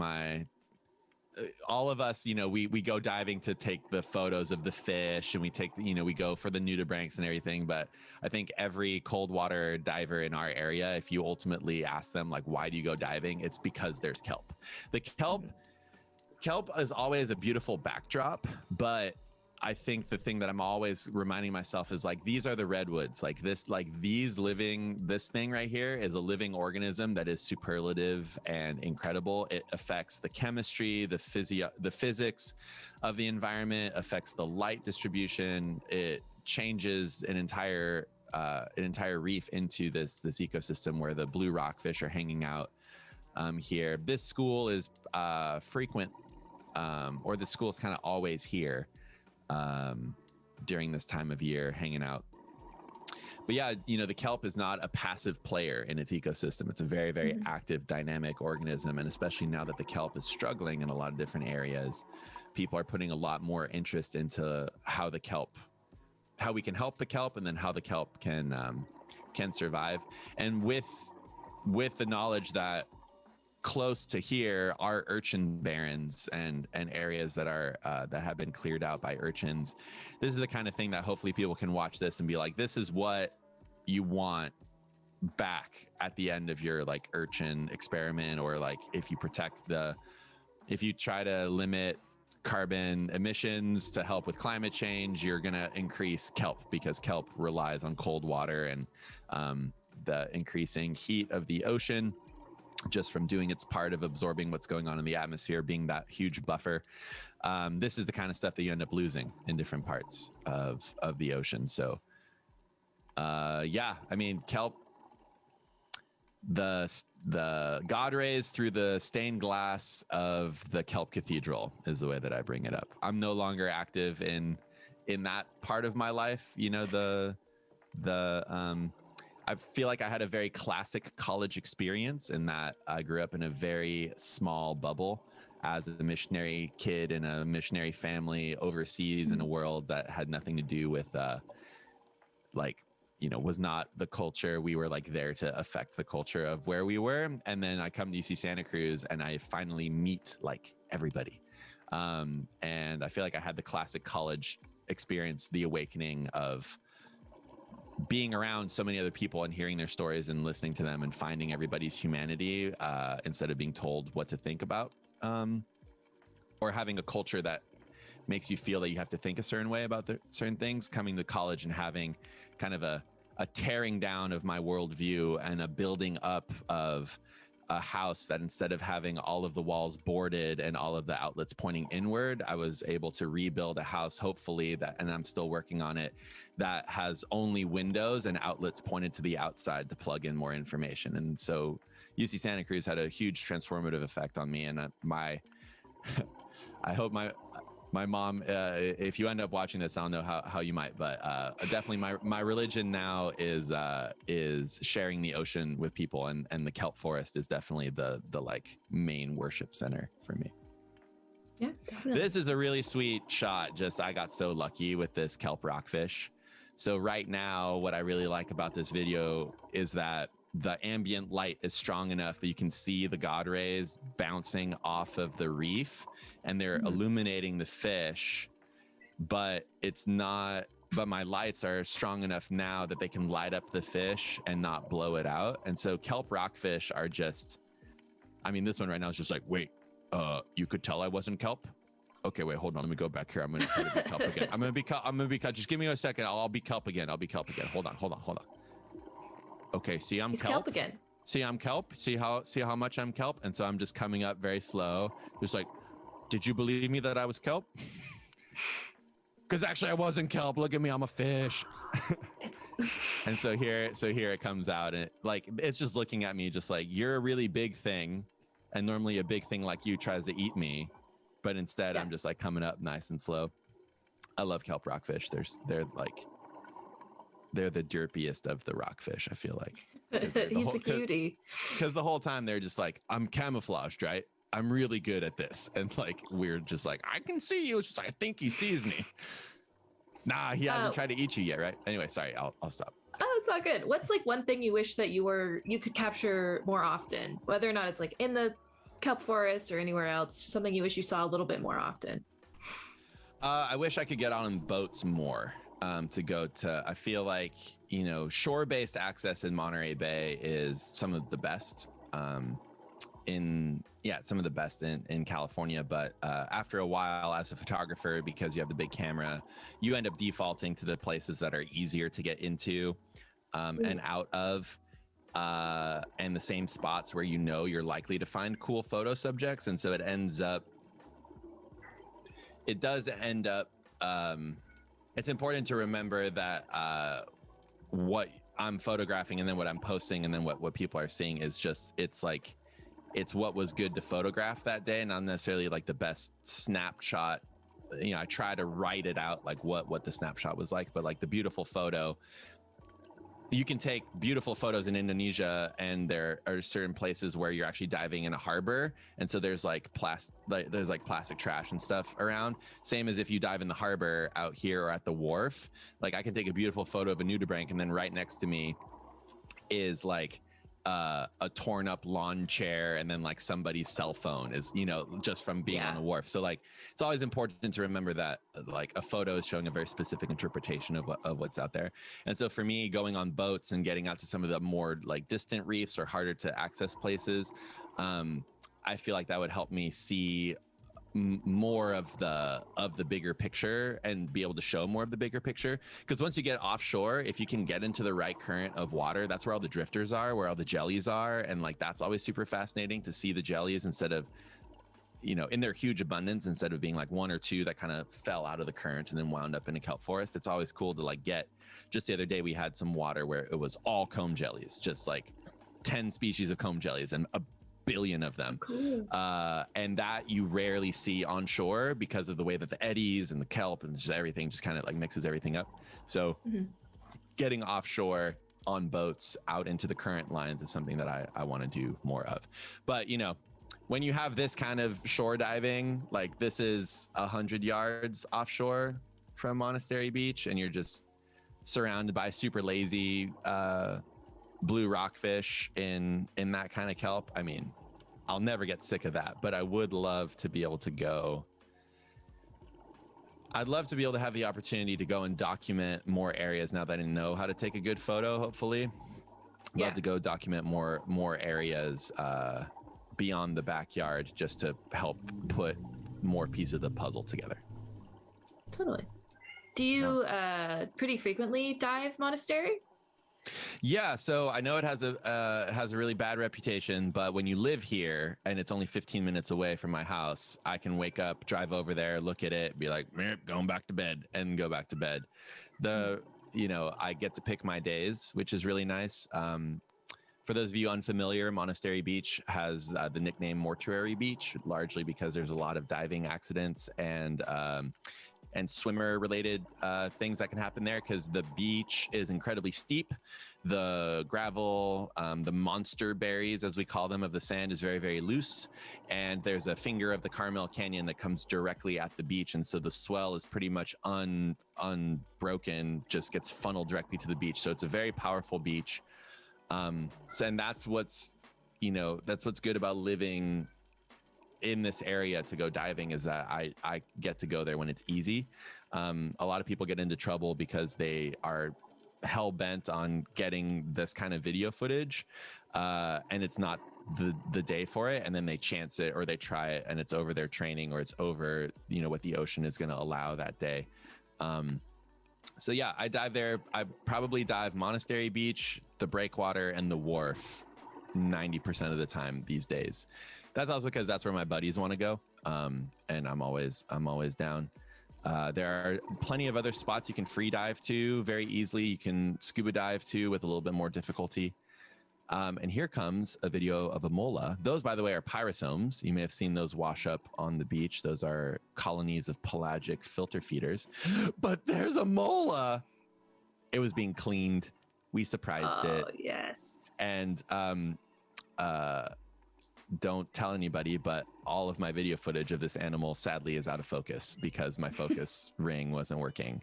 all of us, we go diving to take the photos of the fish, and we go for the nudibranchs and everything. But I think every cold water diver in our area, if you ultimately ask them, like, why do you go diving? It's because there's kelp. The kelp is always a beautiful backdrop, but I think the thing that I'm always reminding myself is like, these are the redwoods. Like this thing right here is a living organism that is superlative and incredible. It affects the chemistry, the physics of the environment, affects the light distribution. It changes an entire reef into this ecosystem where the blue rockfish are hanging out here. This school is frequent, or the school is kind of always here during this time of year, hanging out. But yeah, the kelp is not a passive player in its ecosystem. It's a very, very active, dynamic organism. And especially now that the kelp is struggling in a lot of different areas, people are putting a lot more interest into how we can help the kelp, and then how the kelp can survive. And with the knowledge that close to here are urchin barrens and areas that have been cleared out by urchins. This is the kind of thing that hopefully people can watch this and be like, this is what you want back at the end of your like urchin experiment, or like if you try to limit carbon emissions to help with climate change, you're going to increase kelp, because kelp relies on cold water and the increasing heat of the ocean, just from doing its part of absorbing what's going on in the atmosphere, being that huge buffer. This is the kind of stuff that you end up losing in different parts of the ocean. So yeah, I mean, kelp, the God rays through the stained glass of the kelp cathedral is the way that I bring it up. I'm no longer active in that part of my life. I feel like I had a very classic college experience in that I grew up in a very small bubble as a missionary kid in a missionary family overseas in a world that had nothing to do with, was not the culture. We were like there to affect the culture of where we were. And then I come to UC Santa Cruz and I finally meet like everybody. And I feel like I had the classic college experience, the awakening of being around so many other people and hearing their stories and listening to them and finding everybody's humanity instead of being told what to think about, or having a culture that makes you feel that you have to think a certain way about certain things. Coming to college and having kind of a tearing down of my worldview and a building up of a house that, instead of having all of the walls boarded and all of the outlets pointing inward, I was able to rebuild a house, hopefully, and I'm still working on it, that has only windows and outlets pointed to the outside to plug in more information. And so UC Santa Cruz had a huge transformative effect on me. And I hope my my mom, if you end up watching this, I don't know how you might, but definitely my religion now is sharing the ocean with people, and the kelp forest is definitely the like main worship center for me. Yeah, definitely. This is a really sweet shot. Just I got so lucky with this kelp rockfish. So right now, what I really like about this video is that the ambient light is strong enough that you can see the God rays bouncing off of the reef, and they're illuminating the fish, but my lights are strong enough now that they can light up the fish and not blow it out. And so kelp rockfish are just, I mean, this one right now is just like, wait, you could tell I wasn't kelp? Okay, wait, hold on. Let me go back here. I'm going to try to be kelp again. I'm going to be kelp. Just give me a second. I'll be kelp again. Hold on. Okay, see, I'm kelp again. See, I'm kelp. See how much I'm kelp. And so I'm just coming up very slow. Just like, did you believe me that I was kelp? Because actually I wasn't kelp. Look at me, I'm a fish. And so here it comes out, and it's just looking at me just like, you're a really big thing, and normally a big thing like you tries to eat me, but instead I'm just like coming up nice and slow. I love kelp rockfish. They're the derpiest of the rockfish, I feel like. He's a cutie. Because the whole time they're just like, I'm camouflaged, right? I'm really good at this. And like, we're just like, I can see you. It's just like, I think he sees me. Nah, he hasn't tried to eat you yet, right? Anyway, sorry, I'll stop. Oh, it's all good. What's like one thing you wish that you could capture more often, whether or not it's like in the kelp forest or anywhere else, something you wish you saw a little bit more often? I wish I could get on boats more. To go to, I feel like, shore-based access in Monterey Bay is some of the best in California. But after a while, as a photographer, because you have the big camera, you end up defaulting to the places that are easier to get into and out of, and the same spots where you're likely to find cool photo subjects. And so it does end up it's important to remember that what I'm photographing and then what I'm posting and then what people are seeing is just, it's what was good to photograph that day, not necessarily like the best snapshot. I try to write it out like what the snapshot was like, but like the beautiful photo, you can take beautiful photos in Indonesia, and there are certain places where you're actually diving in a harbor, and so there's like plastic trash and stuff around. Same as if you dive in the harbor out here or at the wharf. Like I can take a beautiful photo of a nudibranch, and then right next to me is like a torn up lawn chair, and then like somebody's cell phone is, just from being on the wharf. So like, it's always important to remember that like a photo is showing a very specific interpretation of what's out there. And so for me, going on boats and getting out to some of the more like distant reefs or harder to access places, I feel like that would help me see more of the bigger picture and be able to show more of the bigger picture. Because once you get offshore, if you can get into the right current of water, that's where all the drifters are, where all the jellies are, and like that's always super fascinating to see the jellies instead of in their huge abundance, instead of being like one or two that kind of fell out of the current and then wound up in a kelp forest. It's always cool to like get, just the other day we had some water where it was all comb jellies, just like 10 species of comb jellies and a billion of them. So cool. And that you rarely see on shore because of the way that the eddies and the kelp and just everything just kind of like mixes everything up. So getting offshore on boats out into the current lines is something that I want to do more of. But when you have this kind of shore diving, like this is 100 yards offshore from Monterey Beach, and you're just surrounded by super lazy blue rockfish in that kind of kelp. I mean, I'll never get sick of that, but I would love to be able to go. I'd love to be able to have the opportunity to go and document more areas now that I know how to take a good photo, hopefully. Love to go document more areas beyond the backyard, just to help put more pieces of the puzzle together. Totally. Do you pretty frequently dive Monterey? Yeah, so I know it has a really bad reputation, but when you live here and it's only 15 minutes away from my house, I can wake up, drive over there, look at it, be like, going back to bed, and go back to bed. I get to pick my days, which is really nice. For those of you unfamiliar, Monastery Beach has the nickname Mortuary Beach, largely because there's a lot of diving accidents and swimmer related things that can happen there, because the beach is incredibly steep. The gravel, the monster berries, as we call them, of the sand is very, very loose. And there's a finger of the Carmel Canyon that comes directly at the beach. And so the swell is pretty much unbroken, just gets funneled directly to the beach. So it's a very powerful beach. And that's what's good about living in this area to go diving, is that I get to go there when it's easy. A lot of people get into trouble because they are hell bent on getting this kind of video footage, and it's not the day for it, and then they chance it or they try it and it's over their training, or it's over what the ocean is going to allow that day. So yeah, I dive there. I probably dive Monastery Beach, the Breakwater, and the Wharf 90% of the time these days. That's also because that's where my buddies want to go, and I'm always down. There are plenty of other spots you can free dive to very easily. You can scuba dive to with a little bit more difficulty. And here comes a video of a mola. Those, by the way, are pyrosomes. You may have seen those wash up on the beach. Those are colonies of pelagic filter feeders. But there's a mola. It was being cleaned. We surprised it. Oh, yes. And don't tell anybody, but all of my video footage of this animal sadly is out of focus because my focus ring wasn't working.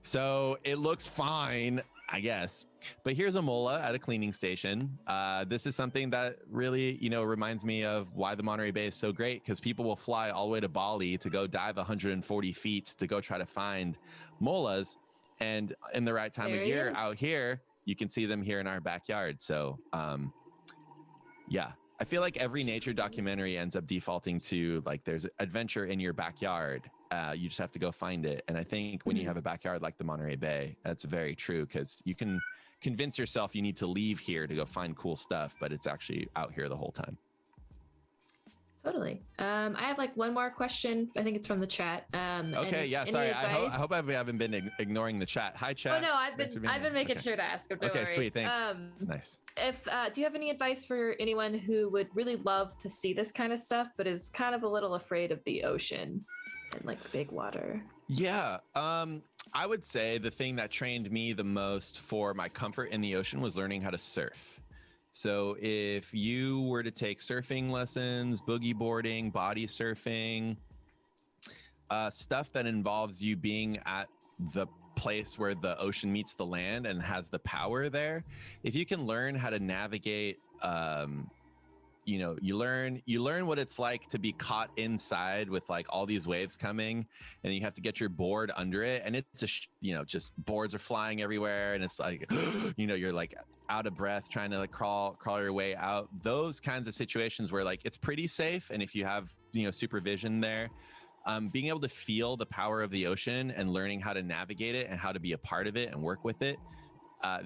So it looks fine, I guess. But here's a mola at a cleaning station. This is something that really, reminds me of why the Monterey Bay is so great, because people will fly all the way to Bali to go dive 140 feet to go try to find molas. And in the right time of year out here, you can see them here in our backyard. So, yeah. I feel like every nature documentary ends up defaulting to like there's adventure in your backyard. You just have to go find it. And I think when you have a backyard like the Monterey Bay, that's very true, because you can convince yourself you need to leave here to go find cool stuff, but it's actually out here the whole time. Totally. I have like one more question. I think it's from the chat. Okay. Yeah. Sorry. I hope I haven't been ignoring the chat. Hi, chat. Oh no, I've been making sure to ask them. Okay. Worry. Sweet. Thanks. Nice. Do you have any advice for anyone who would really love to see this kind of stuff, but is kind of a little afraid of the ocean and like big water? Yeah. I would say the thing that trained me the most for my comfort in the ocean was learning how to surf. So if you were to take surfing lessons, boogie boarding, body surfing, stuff that involves you being at the place where the ocean meets the land and has the power there, if you can learn how to navigate, you learn what it's like to be caught inside with like all these waves coming, and you have to get your board under it, and it's just boards are flying everywhere, and it's like you're like out of breath trying to like crawl your way out. Those kinds of situations where like it's pretty safe, and if you have supervision there, being able to feel the power of the ocean and learning how to navigate it and how to be a part of it and work with it,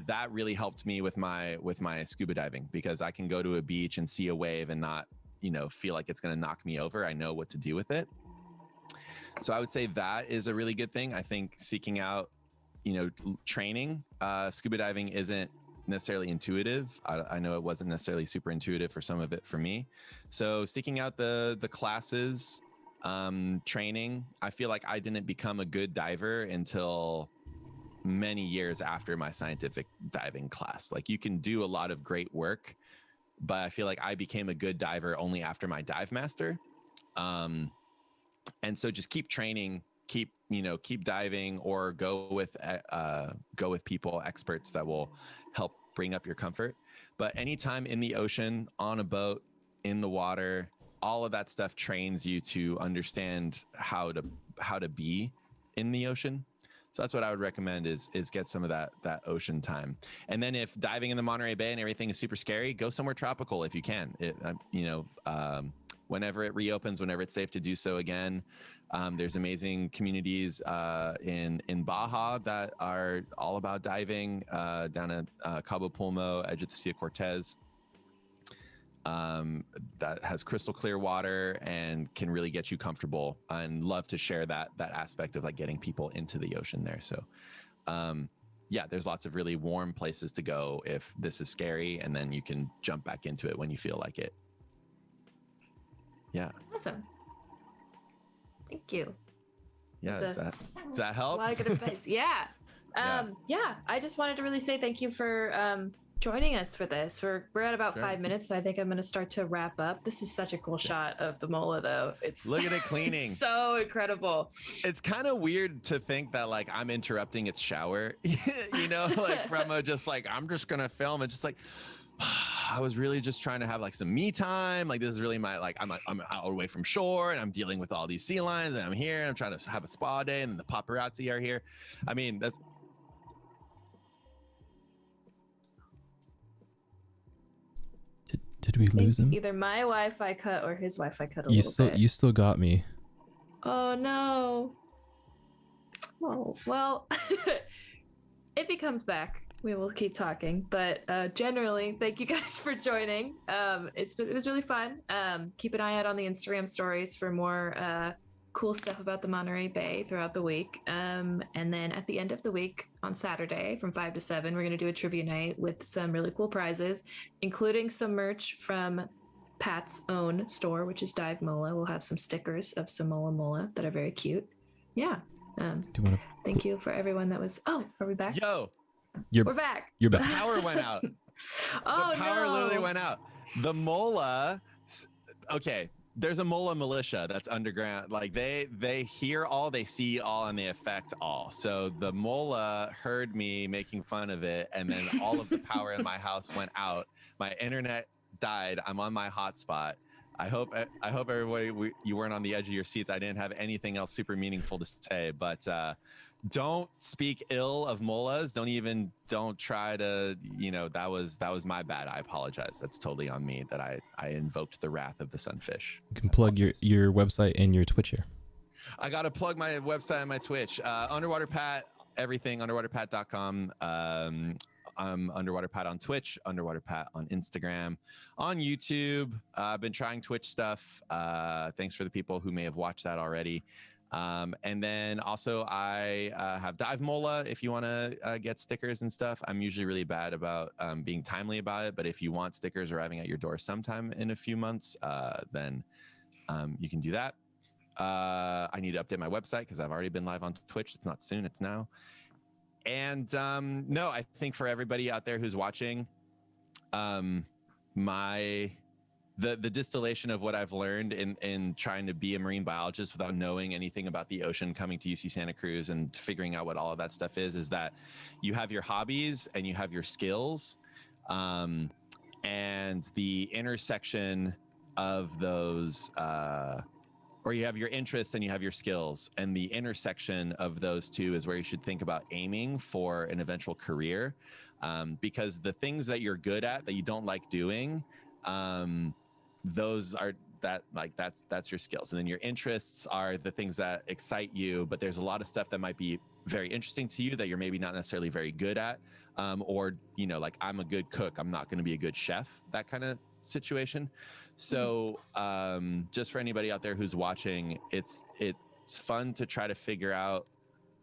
that really helped me with my scuba diving, because I can go to a beach and see a wave and not feel like it's going to knock me over. I know what to do with it. So I would say that is a really good thing. I think seeking out training, scuba diving isn't necessarily intuitive. I know it wasn't necessarily super intuitive for some of it for me. So seeking out the classes, training. I feel like I didn't become a good diver until many years after my scientific diving class. Like you can do a lot of great work, but I feel like I became a good diver only after my dive master. And so just keep training, keep diving, or go with people, experts that will help bring up your comfort. But anytime in the ocean, on a boat, in the water, all of that stuff trains you to understand how to be in the ocean. So that's what I would recommend is get some of that ocean time. And then if diving in the Monterey Bay and everything is super scary, go somewhere tropical if you can. Whenever it reopens, whenever it's safe to do so again. There's amazing communities in Baja that are all about diving, down at Cabo Pulmo, edge of the Sea of Cortez. That has crystal clear water and can really get you comfortable, and love to share that aspect of like getting people into the ocean there. So yeah, there's lots of really warm places to go if this is scary, and then you can jump back into it when you feel like it. Yeah. Awesome. Thank you. Yeah. Does that help? A lot of good advice. Yeah. Yeah. I just wanted to really say thank you for joining us for this. We're at about 5 minutes, so I think I'm going to start to wrap up. This is such a cool shot of the mola, though. Look at it cleaning. So incredible. It's kind of weird to think that like I'm interrupting its shower, you know, like from a just like I'm just gonna film and just like I was really just trying to have like some me time. Like this is really my like I'm out away from shore and I'm dealing with all these sea lions and I'm here and I'm trying to have a spa day and the paparazzi are here. I mean that's. Did we lose him? Either my Wi-Fi cut or his Wi-Fi cut a little bit. You still got me. Oh no. Oh well. If he comes back, we will keep talking. But generally, thank you guys for joining. It was really fun. Keep an eye out on the Instagram stories for more cool stuff about the Monterey Bay throughout the week. And then at the end of the week on Saturday from 5 to 7, we're going to do a trivia night with some really cool prizes, including some merch from Pat's own store, which is Dive Mola. We'll have some stickers of some Mola that are very cute. Yeah. Thank you for everyone that was. Oh, are we back? Yo, we're back. You're back. The power went out. Oh, the power no. literally went out. The Mola. Okay, there's a Mola militia that's underground. Like they hear all, they see all, and they affect all. So the Mola heard me making fun of it, and then all of the power in my house went out. My internet died. I'm on my hotspot. I hope everybody, you weren't on the edge of your seats. I didn't have anything else super meaningful to say, but don't speak ill of molas. Don't try to, that was my bad. I apologize. That's totally on me that I invoked the wrath of the sunfish. You can plug your website and your Twitch here. I got to plug my website and my Twitch. Underwater Pat, everything, underwaterpat.com. I'm Underwater Pat on Twitch, Underwater Pat on Instagram, on YouTube. I've been trying Twitch stuff. Thanks for the people who may have watched that already. And then also I have Dive Mola if you want to get stickers and stuff. I'm usually really bad about being timely about it, but if you want stickers arriving at your door sometime in a few months, then you can do that. I need to update my website because I've already been live on Twitch. It's not soon, it's now. And no, I think for everybody out there who's watching, the distillation of what I've learned in trying to be a marine biologist without knowing anything about the ocean, coming to UC Santa Cruz and figuring out what all of that stuff is that you have your hobbies and you have your skills, and the intersection of those, or you have your interests and you have your skills, and the intersection of those two is where you should think about aiming for an eventual career, because the things that you're good at that you don't like doing, those are that's your skills. And then your interests are the things that excite you, but there's a lot of stuff that might be very interesting to you that you're maybe not necessarily very good at, or like I'm a good cook, I'm not going to be a good chef, that kind of situation. So just for anybody out there who's watching, it's fun to try to figure out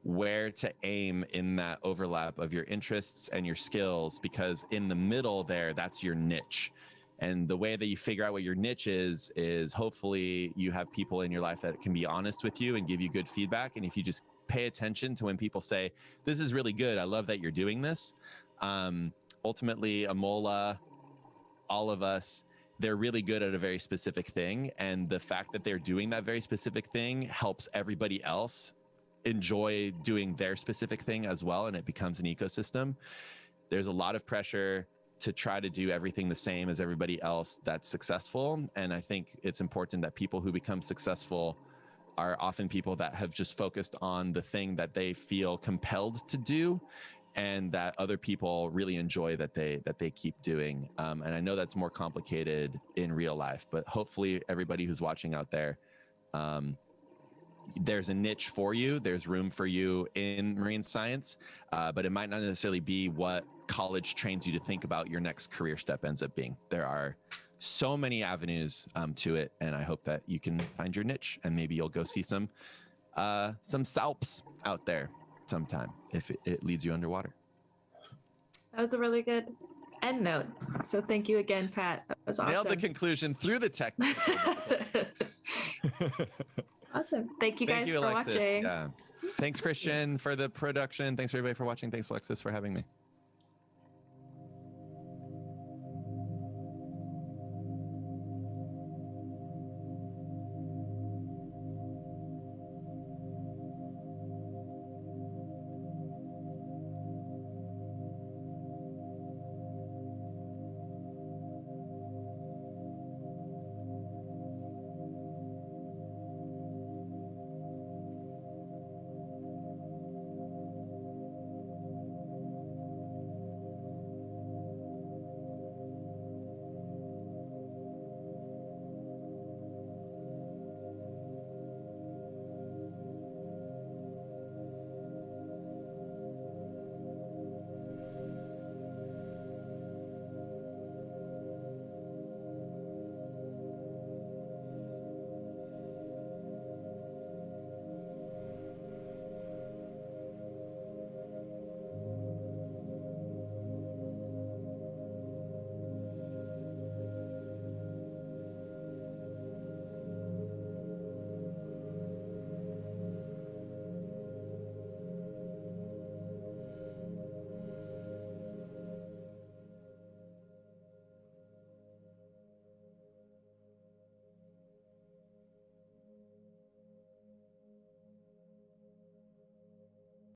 where to aim in that overlap of your interests and your skills, because in the middle there, that's your niche. And the way that you figure out what your niche is hopefully you have people in your life that can be honest with you and give you good feedback. And if you just pay attention to when people say, this is really good, I love that you're doing this. Ultimately, a mola, all of us, they're really good at a very specific thing. And the fact that they're doing that very specific thing helps everybody else enjoy doing their specific thing as well. And it becomes an ecosystem. There's a lot of pressure to try to do everything the same as everybody else that's successful. And I think it's important that people who become successful are often people that have just focused on the thing that they feel compelled to do, and that other people really enjoy that they keep doing. And I know that's more complicated in real life, but hopefully everybody who's watching out there, there's a niche for you. There's room for you in marine science, but it might not necessarily be what college trains you to think about your next career step ends up being. There are so many avenues to it, and I hope that you can find your niche, and maybe you'll go see some salps out there sometime if it leads you underwater. That was a really good end note. So thank you again, Pat. That was awesome. Nailed the conclusion through the technical. Awesome. Thank you guys for Alexis. watching. Yeah. Thanks, Christian, for the production. Thanks, everybody, for watching. Thanks, Alexis, for having me.